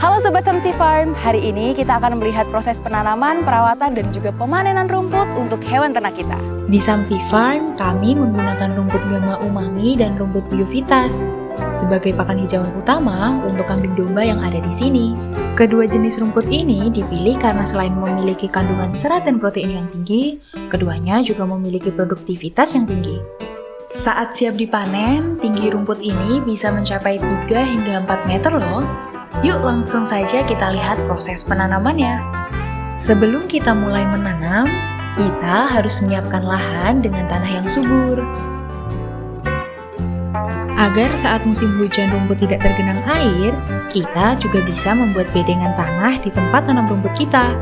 Halo Sobat Samsi Farm, hari ini kita akan melihat proses penanaman, perawatan, dan juga pemanenan rumput untuk hewan ternak kita. Di Samsi Farm, kami menggunakan rumput Gamma Umami dan rumput Biovitas sebagai pakan hijauan utama untuk kambing domba yang ada di sini. Kedua jenis rumput ini dipilih karena selain memiliki kandungan serat dan protein yang tinggi, keduanya juga memiliki produktivitas yang tinggi. Saat siap dipanen, tinggi rumput ini bisa mencapai 3 hingga 4 meter loh. Yuk langsung saja kita lihat proses penanamannya. Sebelum kita mulai menanam, kita harus menyiapkan lahan dengan tanah yang subur. Agar saat musim hujan rumput tidak tergenang air, kita juga bisa membuat bedengan tanah di tempat tanam rumput kita.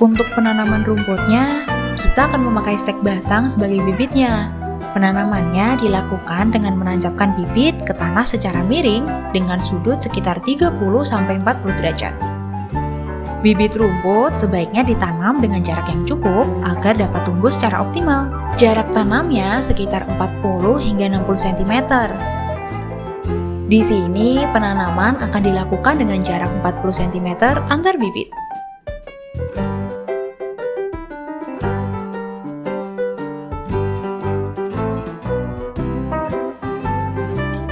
Untuk penanaman rumputnya, kita akan memakai stek batang sebagai bibitnya. Penanamannya dilakukan dengan menancapkan bibit ke tanah secara miring dengan sudut sekitar 30-40 derajat. Bibit rumput sebaiknya ditanam dengan jarak yang cukup agar dapat tumbuh secara optimal. Jarak tanamnya sekitar 40 hingga 60 cm. Di sini penanaman akan dilakukan dengan jarak 40 cm antar bibit.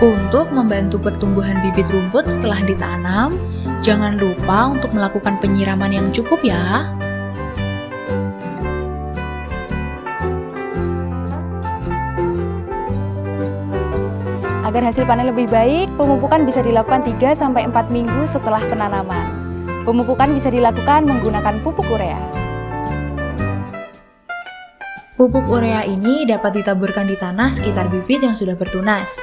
Untuk membantu pertumbuhan bibit rumput setelah ditanam, jangan lupa untuk melakukan penyiraman yang cukup ya. Agar hasil panen lebih baik, pemupukan bisa dilakukan 3-4 minggu setelah penanaman. Pemupukan bisa dilakukan menggunakan pupuk urea. Pupuk urea ini dapat ditaburkan di tanah sekitar bibit yang sudah bertunas.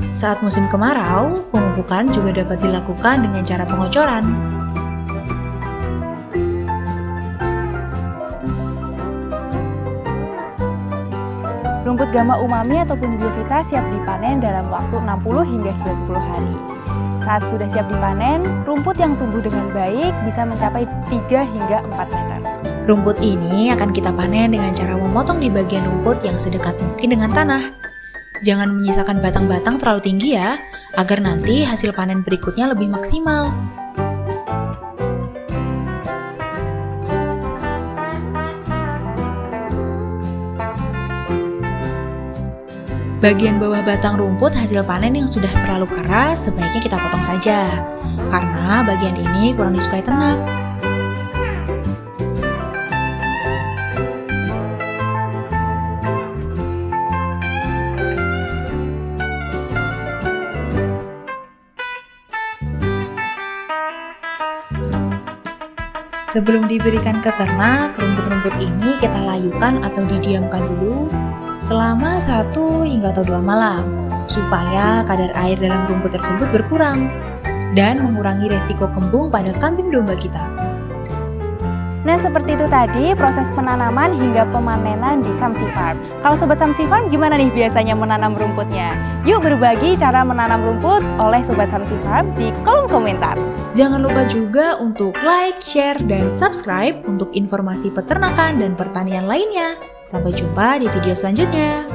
Saat musim kemarau, pemupukan juga dapat dilakukan dengan cara pengocoran. Rumput Gamma Umami ataupun Biovitas siap dipanen dalam waktu 60 hingga 90 hari. Saat sudah siap dipanen, rumput yang tumbuh dengan baik bisa mencapai 3 hingga 4 meter. Rumput ini akan kita panen dengan cara memotong di bagian rumput yang sedekat mungkin dengan tanah. Jangan menyisakan batang-batang terlalu tinggi ya, agar nanti hasil panen berikutnya lebih maksimal. Bagian bawah batang rumput hasil panen yang sudah terlalu keras sebaiknya kita potong saja, karena bagian ini kurang disukai ternak. Sebelum diberikan ke ternak, rumput-rumput ini kita layukan atau didiamkan dulu selama 1 hingga 2 malam, supaya kadar air dalam rumput tersebut berkurang dan mengurangi resiko kembung pada kambing domba kita. Nah, seperti itu tadi proses penanaman hingga pemanenan di Samsi Farm. Kalau Sobat Samsi Farm gimana nih biasanya menanam rumputnya? Yuk berbagi cara menanam rumput oleh Sobat Samsi Farm di kolom komentar. Jangan lupa juga untuk like, share, dan subscribe untuk informasi peternakan dan pertanian lainnya. Sampai jumpa di video selanjutnya.